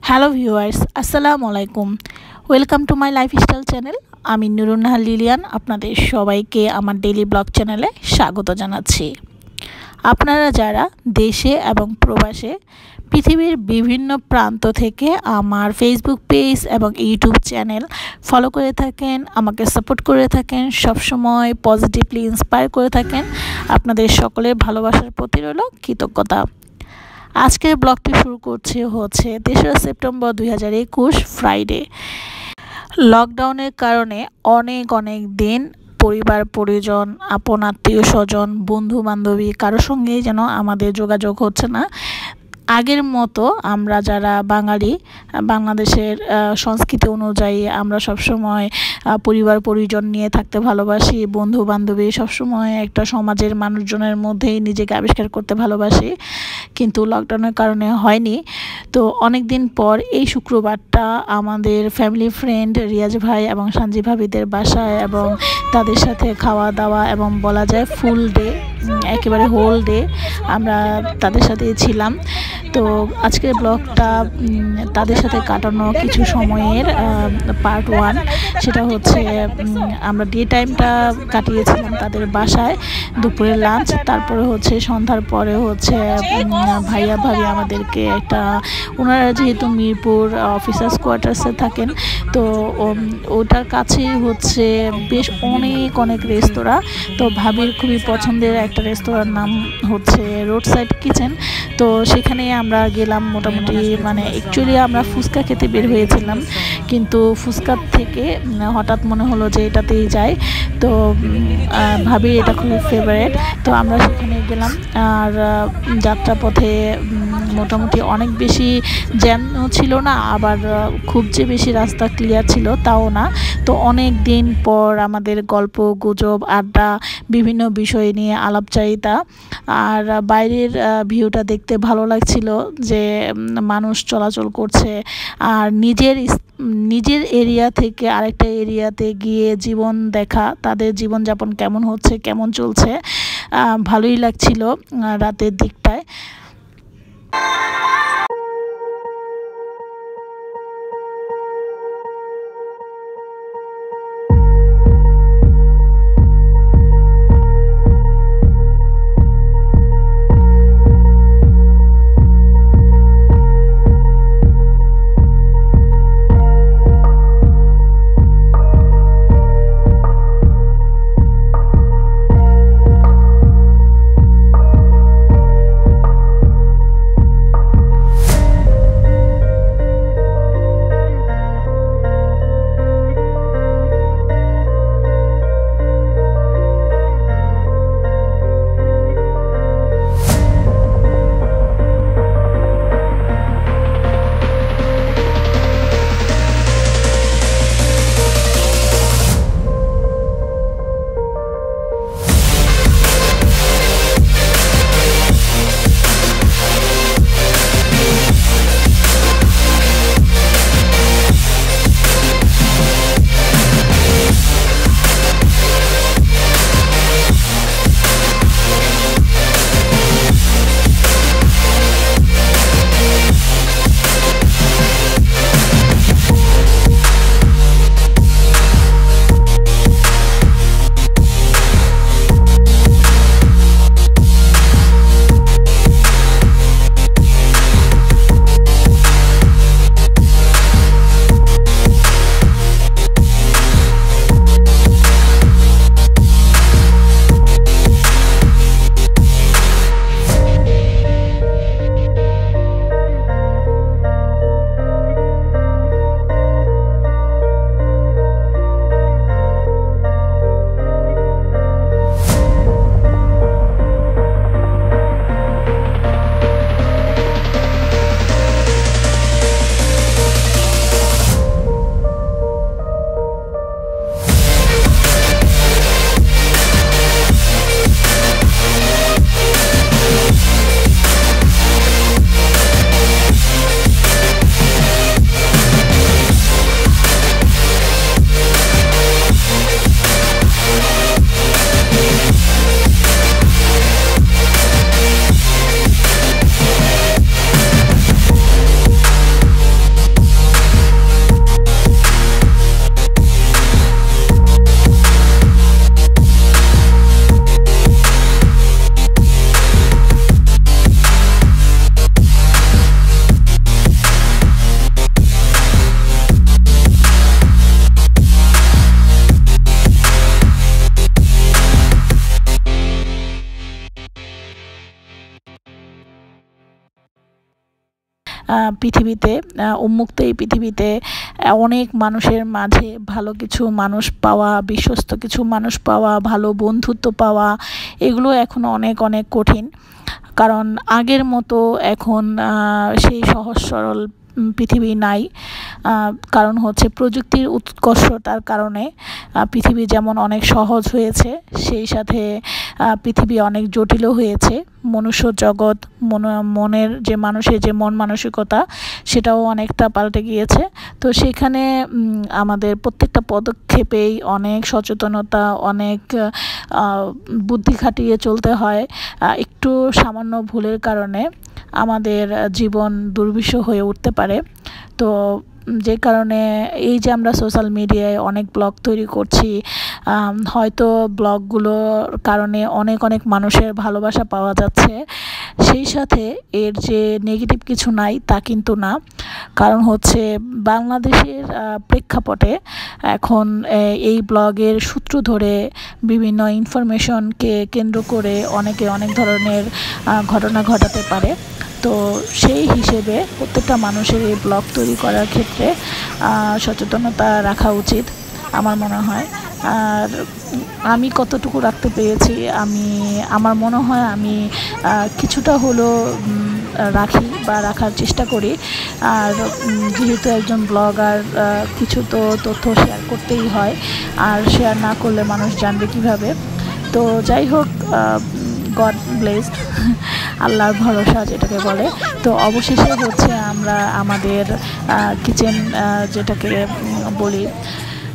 Hello viewers, আসসালামু আলাইকুম। Welcome to my lifestyle channel. আমি নুরুন্নাহার লিলিয়ান আপনাদের সবাইকে আমার ডেইলি ব্লগ চ্যানেলে স্বাগত জানাচ্ছি। আপনারা যারা দেশে এবং প্রবাসে পৃথিবীর বিভিন্ন প্রান্ত থেকে আমার ফেসবুক পেজ এবং ইউটিউব চ্যানেল ফলো করে থাকেন, আমাকে সাপোর্ট করে থাকেন, সবসময় পজিটিভলি ইন্সপায়ার করে থাকেন, আপনাদের সকলের ভালোবাসার প্রতি রইল কৃতজ্ঞতা। আজকের ব্লগটি শুরু করছি হচ্ছে 3রা সেপ্টেম্বর 2021 ফ্রাইডে। লকডাউনের কারণে অনেক দিন পরিবার পরিজন, আপন আত্মীয় স্বজন, বন্ধু বান্ধবী কারোর সঙ্গেই যেন আমাদের যোগাযোগ হচ্ছে না। আগের মতো আমরা যারা বাঙালি, বাংলাদেশের সংস্কৃতি অনুযায়ী আমরা সবসময় পরিবার পরিজন নিয়ে থাকতে ভালোবাসি, বন্ধু বান্ধবী সবসময় একটা সমাজের মানুষজনের মধ্যেই নিজেকে আবিষ্কার করতে ভালোবাসি, কিন্তু লকডাউনের কারণে হয়নি। তো অনেক দিন পর এই শুক্রবারটা আমাদের ফ্যামিলি ফ্রেন্ড রিয়াজ ভাই এবং সানজি ভাবিদের বাসায় এবং তাদের সাথে খাওয়া দাওয়া এবং বলা যায় ফুল ডে, একেবারে হোল ডে আমরা তাদের সাথে ছিলাম। তো আজকের ব্লগটা তাদের সাথে কাটানো কিছু সময়ের পার্ট 1। সেটা হচ্ছে আমরা ডে টাইমটা কাটিয়েছিলাম তাদের বাসায়, দুপুরের লাঞ্চ, তারপরে হচ্ছে সন্ধ্যার পরে হচ্ছে ভাইয়া ভাবি আমাদেরকে একটা, ওনারা যেহেতু মিরপুর অফিসার্স কোয়ার্টার্সে থাকেন, তো ওটার কাছেই হচ্ছে বেশ অনেক রেস্তোরাঁ। তো ভাবির খুবই পছন্দের একটা রেস্তোরাঁর নাম হচ্ছে রোড সাইড কিচেন। তো সেখানে আমরা গেলাম। মোটামুটি অ্যাকচুয়ালি আমরা ফুচকা খেতে বের হয়েছিলাম, কিন্তু ফুচকার থেকে হঠাৎ মনে হলো যে এটাতেই যাই। তো ভাবির এটা খুবই ফেভারিট, তো আমরা সেখানে গেলাম। আর যাত্রাপথে মোটামুটি অনেক বেশি জ্যাম ছিল না, আবার খুব যে বেশি রাস্তা ক্লিয়ার ছিল তাও না। তো অনেক দিন পর আমাদের গল্প গুজব আড্ডা, বিভিন্ন বিষয় নিয়ে আলাপচারিতা, আর বাইরের ভিউটা দেখতে ভালো লাগছিল যে মানুষ চলাচল করছে, আর নিজের এরিয়া থেকে আরেকটা এরিয়াতে গিয়ে জীবন দেখা, তাদের জীবনযাপন কেমন হচ্ছে, কেমন চলছে, ভালোই লাগছিল রাতের দিকটায়। পৃথিবীতে উন্মুক্ত এই পৃথিবীতে অনেক মানুষের মাঝে ভালো কিছু মানুষ পাওয়া, বিশ্বস্ত কিছু মানুষ পাওয়া, ভালো বন্ধুত্ব পাওয়া, এগুলো এখন অনেক অনেক কঠিন। কারণ আগের মতো এখন সেই সহজ সরল পৃথিবী নাই। কারণ হচ্ছে প্রযুক্তির উৎকর্ষতার কারণে পৃথিবী যেমন অনেক সহজ হয়েছে, সেই সাথে পৃথিবী অনেক জটিলও হয়েছে। মনুষ্য জগৎ, মনের যে মানুষের যে মন মানসিকতা, সেটাও অনেকটা পাল্টে গিয়েছে। তো সেখানে আমাদের প্রত্যেকটা পদক্ষেপেই অনেক সচেতনতা, অনেক বুদ্ধি খাটিয়ে চলতে হয়। একটু সামান্য ভুলের কারণে আমাদের জীবন দুর্বিষহ হয়ে উঠতে পারে। তো যে কারণে এই যে আমরা সোশ্যাল মিডিয়ায় অনেক ব্লগ তৈরি করছি, হয়তো ব্লগগুলোর কারণে অনেক অনেক মানুষের ভালোবাসা পাওয়া যাচ্ছে, সেই সাথে এর যে নেগেটিভ কিছু নাই তা কিন্তু না। কারণ হচ্ছে বাংলাদেশের প্রেক্ষাপটে এখন এই ব্লগের সূত্র ধরে বিভিন্ন ইনফরমেশনকে কেন্দ্র করে অনেকে অনেক ধরনের ঘটনা ঘটাতে পারে। তো সেই হিসেবে প্রত্যেকটা মানুষের এই ব্লগ তৈরি করার ক্ষেত্রে সচেতনতা রাখা উচিত আমার মনে হয়। আর আমি কতটুকু রাখতে পেরেছি, আমার মনে হয় আমি কিছুটা হলো রাখি বা রাখার চেষ্টা করি। আর যেহেতু একজন ব্লগার, কিছু তো তথ্য শেয়ার করতেই হয়, আর শেয়ার না করলে মানুষ জানবে কিভাবে। তো যাই হোক, গড ব্লেসড, আল্লাহর ভরসা যেটাকে বলে। তো অবশেষে হচ্ছে আমরা আমাদের কিচেন, যেটাকে বলি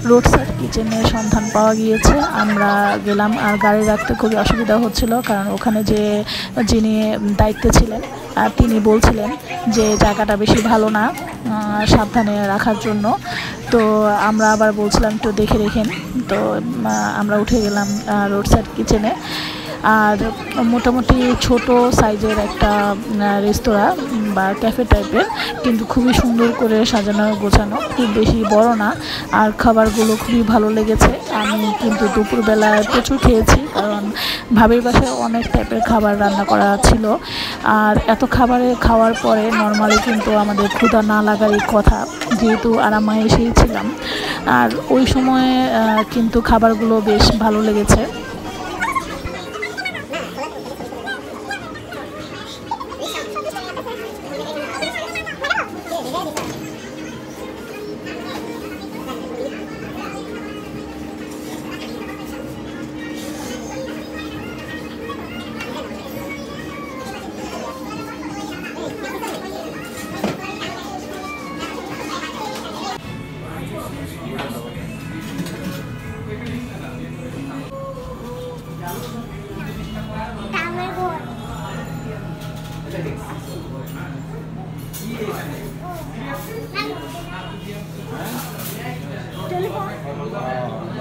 রোড সাইড কিচেনের সন্ধান পাওয়া গিয়েছে। আমরা গেলাম, আর গাড়ি রাখতে খুবই অসুবিধা হচ্ছিল, কারণ ওখানে যিনি দায়িত্বে ছিলেন তিনি বলছিলেন যে জায়গাটা বেশি ভালো না, সাবধানে রাখার জন্য। তো আমরা আবার বলছিলাম একটু দেখে রেখেন। তো আমরা উঠে গেলাম রোড সাইড কিচেনে। আর মোটামুটি ছোট সাইজের একটা রেস্তোরাঁ বা ক্যাফে টাইপের, কিন্তু খুবই সুন্দর করে সাজানো গোছানো, খুব বেশি বড় না। আর খাবারগুলো খুবই ভালো লেগেছে। আমি কিন্তু দুপুরবেলায় প্রচুর খেয়েছি, কারণ ভাবির বাসায় অনেক টাইপের খাবার রান্না করা ছিল। আর এত খাওয়ার পরে নর্মালি কিন্তু আমাদের ক্ষুধা না লাগারই কথা, যেহেতু আরামে এসেই ছিলাম। আর ওই সময়ে কিন্তু খাবারগুলো বেশ ভালো লেগেছে।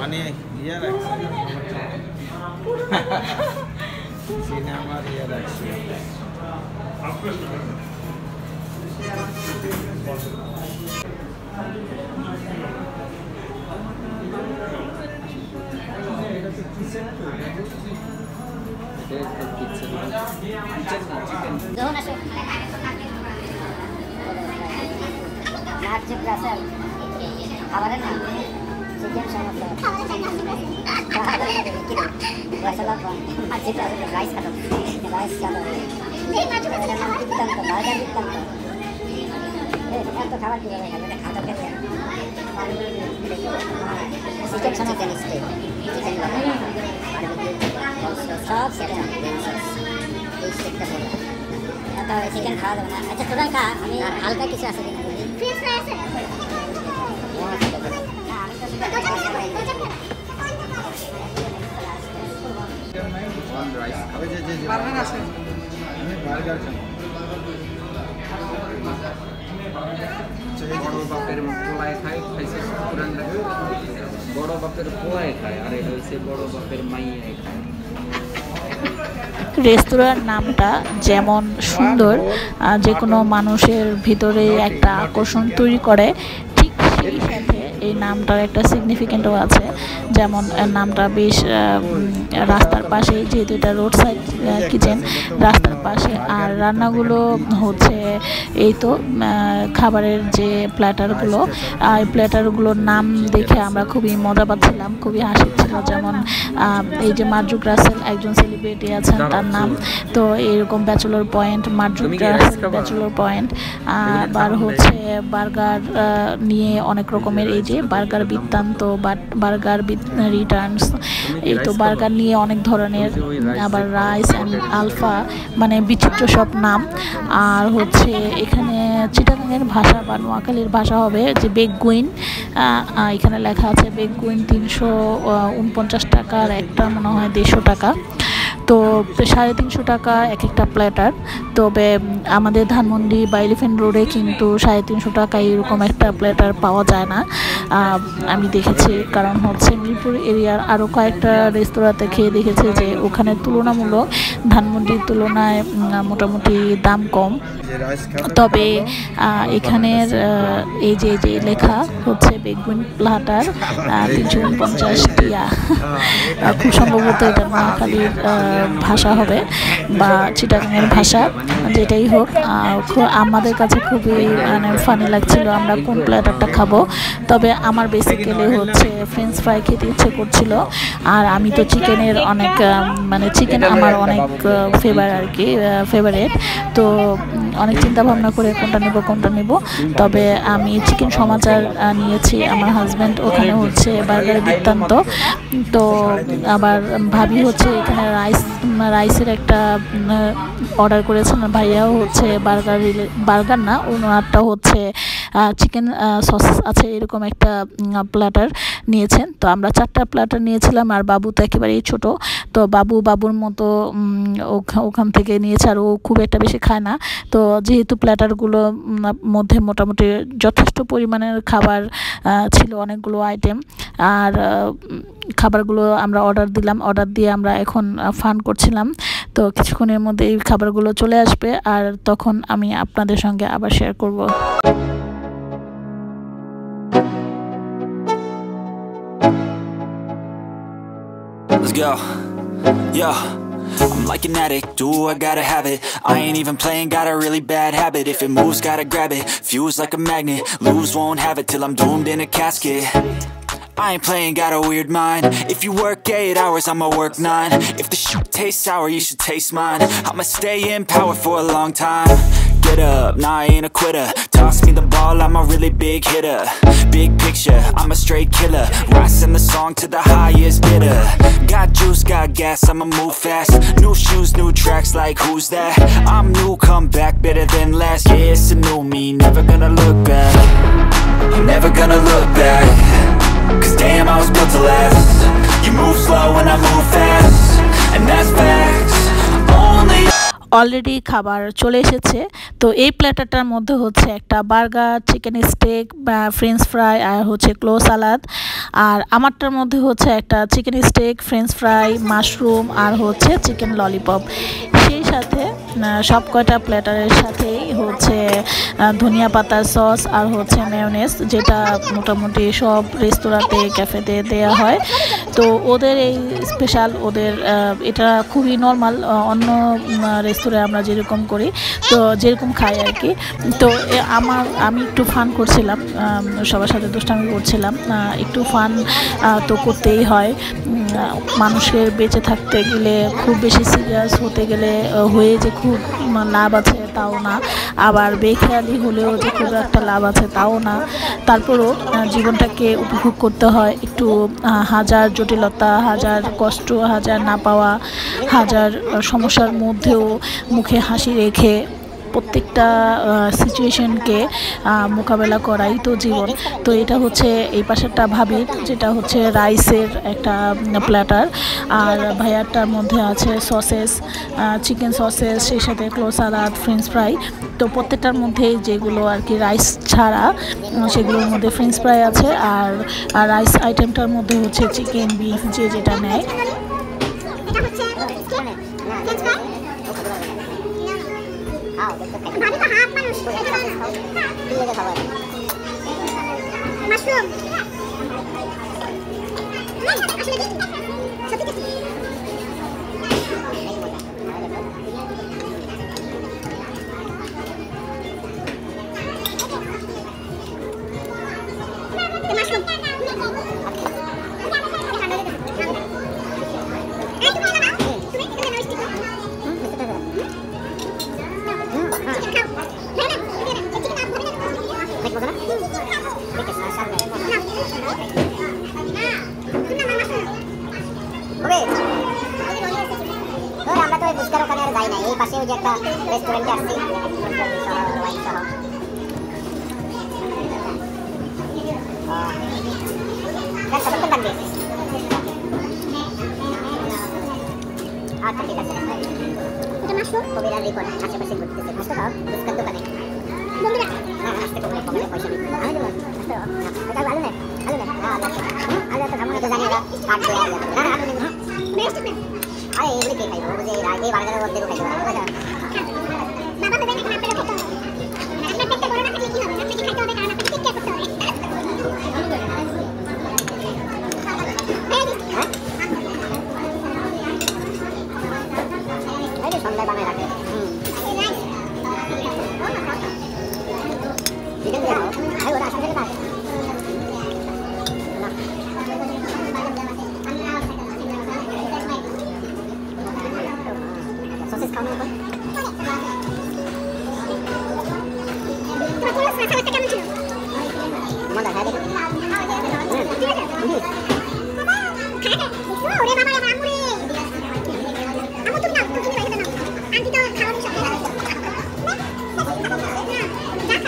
মানে ইয়ে রাখছে সিনেমার ইয়ে রাখছে। খাবারের না চিকেন সমস্যা রাইস খাটো রাইস খাটো এত খাবার কীভাবে খাবে খাটো খেতে চিকেন চিকেন স্টেক সব সেটা এই স্টেকটা বললাম এত চিকেন খাওয়া যাবে না। আচ্ছা তোরা খা, আমি হালকা কিছু আছে কিনা বুঝি। বড় বাপের পোলায় খায়, খাইছে পুরান লাগে বড় বাপের পোলায় খায়, আর এটা হচ্ছে বড় বাপের মাইয়ায় খায়। রেস্তোরাঁর নামটা যেমন সুন্দর, যে কোনো মানুষের ভিতরে একটা আকর্ষণ তৈরি করে, ঠিক সেই সাথে এই নামটার একটা সিগনিফিকেন্টও আছে, যেমন নামটা বেশ রাস্তার পাশে, যেহেতু এটা রোড সাইড কিচেন, রাস্তার পাশে। আর রান্নাগুলো হচ্ছে এই তো খাবারের যে প্ল্যাটারগুলো, এই প্ল্যাটারগুলোর নাম দেখে আমরা খুবই মজা পাচ্ছিলাম, খুবই হাসি ছিল। যেমন এই যে মার্জুক রাসেল একজন সেলিব্রিটি আছেন, তার নাম তো এরকম bachelor point, Marzuk Russell bachelor point. আবার হচ্ছে বার্গার নিয়ে অনেক রকমের, এই যে বার্গার বৃত্তান্ত, বার্গার রিটার্নস, এই তো বার্গার নিয়ে অনেক ধরনের। আবার রাইস অ্যান্ড আলফা, মানে বিচিত্র সব নাম। আর হচ্ছে এখানে চিটাগাংয়ের ভাষা বা নোয়াখালীর ভাষা হবে যে বেগুইন, এখানে লেখা আছে বেগুইন 349 টাকার একটা, মনে হয় 150 টাকা। তো 350 টাকা এক একটা প্ল্যাটার। তবে আমাদের ধানমন্ডি বা এলিফ্যান্ট রোডে কিন্তু 350 টাকায় এরকম একটা প্ল্যাটার পাওয়া যায় না, আমি দেখেছি। কারণ হচ্ছে মিরপুর এরিয়ার আরও কয়েকটা রেস্তোরাঁতে খেয়ে দেখেছে যে ওখানে তুলনামূলক ধানমন্ডির তুলনায় মোটামুটি দাম কম। তবে এখানের এই যে লেখা হচ্ছে বেগুইন প্ল্যাটার 349 টিয়া, খুব সম্ভবত এটা নোয়াখালীর ভাষা হবে বা চিটাগাংয়ের ভাষা, যেটাই হোক। আমাদের কাছে খুবই মানে ফানি লাগছিল আমরা কোন প্ল্যাটারটা খাবো। তবে আমার বেসিক্যালি হচ্ছে ফ্রেঞ্চ ফ্রাই খেতে ইচ্ছে করছিল। আর আমি তো চিকেনের অনেক মানে চিকেন আমার অনেক ফেভারেট। তো অনেক চিন্তা ভাবনা করে কোনটা নেব। তবে আমি চিকেন সমাচার নিয়েছি, আমার হাজব্যান্ড ওখানে হচ্ছে বার্গার বৃত্তান্ত। তো আবার ভাবি হচ্ছে এখানে রাইসের একটা অর্ডার করেছেন, ভাইয়াও হচ্ছে বার্গার না, ওনারটা হচ্ছে চিকেন সসেস আছে এরকম একটা প্ল্যাটার নিয়েছেন। তো আমরা 4টা প্ল্যাটার নিয়েছিলাম, আর বাবু তো একেবারেই ছোট, তো বাবুর মতো ওখান থেকে নিয়েছে, আর ও খুব একটা বেশি খায় না। তো যেহেতু প্ল্যাটারগুলো মধ্যে মোটামুটি যথেষ্ট পরিমাণের খাবার ছিল, অনেকগুলো আইটেম, আর খাবারগুলো আমরা অর্ডার দিয়ে আমরা এখন ফান করছিলাম। তো কিছুক্ষণের মধ্যে এই খাবারগুলো চলে আসবে, আর তখন আমি আপনাদের সঙ্গে আবার শেয়ার করব। Let's go. Yo, I'm like an addict, do I gotta have it. I ain't even playing, got a really bad habit. If it moves, gotta grab it, fuse like a magnet. Lose, won't have it till I'm doomed in a casket. I ain't playing, got a weird mind. If you work 8 hours, I'ma work 9. If the shit tastes sour, you should taste mine. I'ma stay in power for a long time. Get up, nah I ain't a quitter. Toss me the ball, I'm a really big hitter. Big picture, I'm a straight killer. Rising the song to the highest bidder. Got juice, got gas, I'ma move fast. New shoes, new tracks, like who's that? I'm new, come back, better than last. Yeah, it's a new me, never gonna look back. I'm never gonna look back. Cause damn, I was built to last. You move slow and I move fast, and that's facts. Only already খাবার চলে এসেছে। তো এই প্ল্যাটারটার মধ্যে হচ্ছে একটা burger, chicken steak বা ফ্রেঞ্চ ফ্রাই, আর হচ্ছে ক্লো সালাদ। আর আমারটার মধ্যে হচ্ছে একটা chicken steak, french fry, mushroom, আর হচ্ছে চিকেন ললিপপ। সেই সাথে সব কয়টা প্ল্যাটারের সাথেই হচ্ছে ধনিয়া পাতার সস আর হচ্ছে মেয়োনেজ, যেটা মোটামুটি সব রেস্তোরাঁতে ক্যাফেতে দেওয়া হয়। তো ওদের এই স্পেশাল, ওদের এটা খুবই নর্মাল, অন্য রেস্তোরাঁয় আমরা যেরকম করি, তো যেরকম খাই আর কি। তো আমি একটু ফান করছিলাম, সবার সাথে দুষ্টামি করছিলাম। একটু ফান তো করতেই হয়, মানুষের বেঁচে থাকতে গেলে খুব বেশি সিরিয়াস হতে গেলে হয়ে যে খুব লাভ আছে তাও না, আবার বেখেয়ালি হলেও যে খুব একটা লাভ আছে তাও না। তারপরও জীবনটাকে উপভোগ করতে হয়, একটু হাজার জটিলতা, হাজার কষ্ট, হাজার না পাওয়া, হাজার সমস্যার মধ্যেও মুখে হাসি রেখে প্রত্যেকটা সিচুয়েশনকে মোকাবেলা করাই তো জীবন। তো এটা হচ্ছে এই পাশেরটা ভাবির, যেটা হচ্ছে রাইসের একটা প্ল্যাটার, আর ভাইয়ারটার মধ্যে আছে সসেস, চিকেন সসেস, সেই সাথে ক্লো সালাদ, ফ্রেঞ্চ ফ্রাই। তো প্রত্যেকটার মধ্যেই যেগুলো আর কি রাইস ছাড়া, সেগুলোর মধ্যে ফ্রেঞ্চ ফ্রাই আছে, আর রাইস আইটেমটার মধ্যে হচ্ছে চিকেন, বিফ, যে যেটা নেয়। মাশরুম আমরা তো ফুচকার ওখানে আর যাই না, এই পাশে ওই যে একটা রেস্টুরেন্টে আসছি আচ্ছা ঠিক আছে। এটা মাশরুম কবিরা রিপন আশেপাশে ঘুরতেছে, বুঝতে পারো ফুচকার দোকানে বন্ধুরা। হ্যাঁ আসতে কবে কবে পয়সা দিতে আমি দেব আসতে এটা আলু নে আলু তো আমরা তো জানি না কাট দেয়া যাবে না আলু নে বেস্ট মে আরে এগুলি কে খাইবো বুঝে এই বার্গারের মধ্যে খাইবো বাবা তো দেন না আপনি খেতে হবে আপনার পেটে বড় না থাকলে কি হবে, আপনাকে খাইতে হবে কারণ আপনাকে টেক কেয়ার করতে হবে। এই যে সন্ধ্যায় বানায় রাখে চিকেন দিয়ে খাও ওরা আসলে না সসেস খাও না মজা খাই দেখো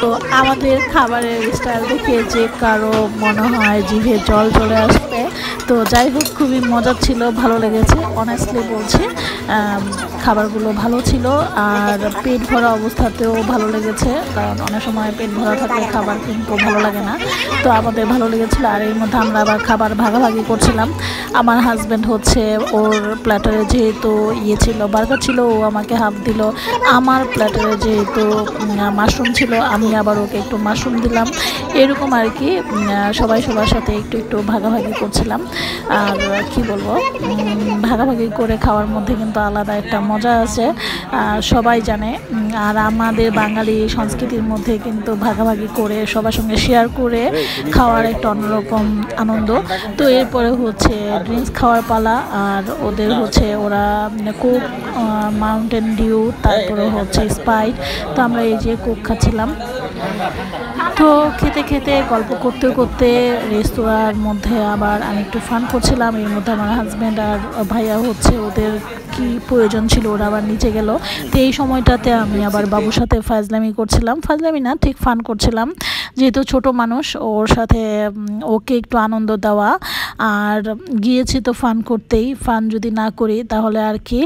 তো আমাদের খাবারের স্টাইল দেখে যে কারো মনে হয় জিভে জল চলে আসবে। তো যাই হোক খুবই মজা ছিল, ভালো লেগেছে, অনেস্টলি বলছি। খাবারগুলো ভালো ছিল আর পেট ভরা অবস্থাতেও ভালো লেগেছে, কারণ অনেক সময় পেট ভরা থাকলে খাবার কিন্তু ভালো লাগে না। তো আমাদের ভালো লেগেছিলো। আর এর মধ্যে আমরা আবার খাবার ভাগাভাগি করছিলাম। আমার হাজব্যান্ড হচ্ছে ওর প্ল্যাটারে যেহেতু ছিল বার্গার ছিল, ও আমাকে হাফ দিল। আমার প্ল্যাটারে যেহেতু মাশরুম ছিল, আমি আবার ওকে একটু মাশরুম দিলাম। এরকম আর কি সবাই সবার সাথে একটু একটু ভাগাভাগি করছিলাম। আর কি বলবো, ভাগাভাগি করে খাওয়ার মধ্যে কিন্তু আলাদা একটা মজা আছে, সবাই জানে। আর আমাদের বাঙালি সংস্কৃতির মধ্যে কিন্তু ভাগাভাগি করে সবার সঙ্গে শেয়ার করে খাওয়ার একটা অন্যরকম আনন্দ। তো এরপরে হচ্ছে ড্রিঙ্কস খাওয়ার পালা। আর ওদের হচ্ছে ওরা কোক, মাউন্টেন ডিউ, তারপরে হচ্ছে স্প্রাইট। তো আমরা এই যে কোক খাচ্ছিলাম। তো খেতে খেতে গল্প করতে করতে রেস্তোরাঁর মধ্যে আবার আমি একটু ফান করছিলাম। এর মধ্যে আমার হাজব্যান্ড আর ভাইয়া হচ্ছে ওদের কি প্রয়োজন ছিল, ওরা আবার নিচে গেল। তো এই সময়টাতে আমি আবার বাবুর সাথে ফাজলামি করছিলাম, ফাজলামি না ঠিক ফান করছিলাম, যেহেতু ছোট মানুষ, ওর সাথে ওকে একটু আনন্দ দেওয়া। আর গিয়েছি তো ফান করতেই, ফান যদি না করি তাহলে আর কি।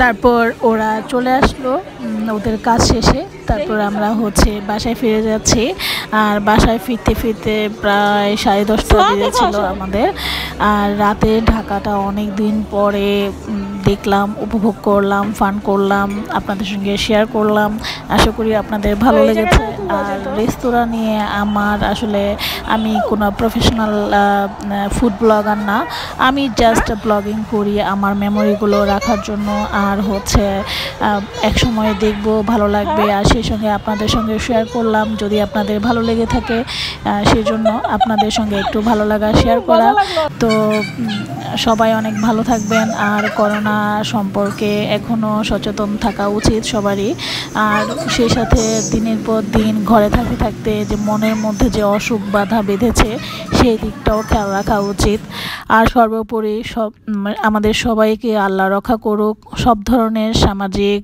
তারপর ওরা চলে আসলো ওদের কাজ শেষে। তারপর আমরা হচ্ছে বাসায় ফিরে যাচ্ছি। আর বাসায় ফিরতে ফিরতে প্রায় 10:30 বেজেছিল আমাদের। আর রাতে ঢাকাটা অনেক দিন পরে দেখলাম, উপভোগ করলাম, ফান করলাম, আপনাদের সঙ্গে শেয়ার করলাম। আশা করি আপনাদের ভালো লেগেছে। আর রেস্তোরাঁ নিয়ে আমার আসলে আমি কোনো প্রফেশনাল ফুড ব্লগার না, আমি জাস্ট ব্লগিং করি আমার মেমোরিগুলো রাখার জন্য। আর হচ্ছে এক সময় দেখবো ভালো লাগবে, আর সেই সঙ্গে আপনাদের সঙ্গে শেয়ার করলাম। যদি আপনাদের ভালো লেগে থাকে সেই জন্য আপনাদের সঙ্গে একটু ভালো লাগা শেয়ার করা। তো সবাই অনেক ভালো থাকবেন। আর করোনা সম্পর্কে এখনও সচেতন থাকা উচিত সবারই। আর সেই সাথে দিনের পর দিন ঘরে থাকতে থাকতে যে মনের মধ্যে যে অসুখ বাধা বেঁধেছে সেই দিকটাও খেয়াল রাখা উচিত। আর সর্বোপরি আমাদের সবাইকে আল্লাহ রক্ষা করুক সব ধরনের সামাজিক,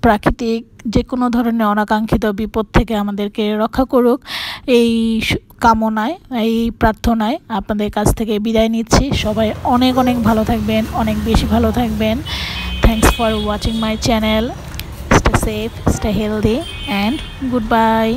প্রাকৃতিক যে কোনো ধরনের অনাকাঙ্ক্ষিত বিপদ থেকে আমাদেরকে রক্ষা করুক, এই কামনায়, এই প্রার্থনায় আপনাদের কাছ থেকে বিদায় নিচ্ছি। সবাই অনেক অনেক ভালো থাকবেন, অনেক বেশি ভালো থাকবেন। Thanks for watching my channel. Stay safe, stay healthy, and goodbye.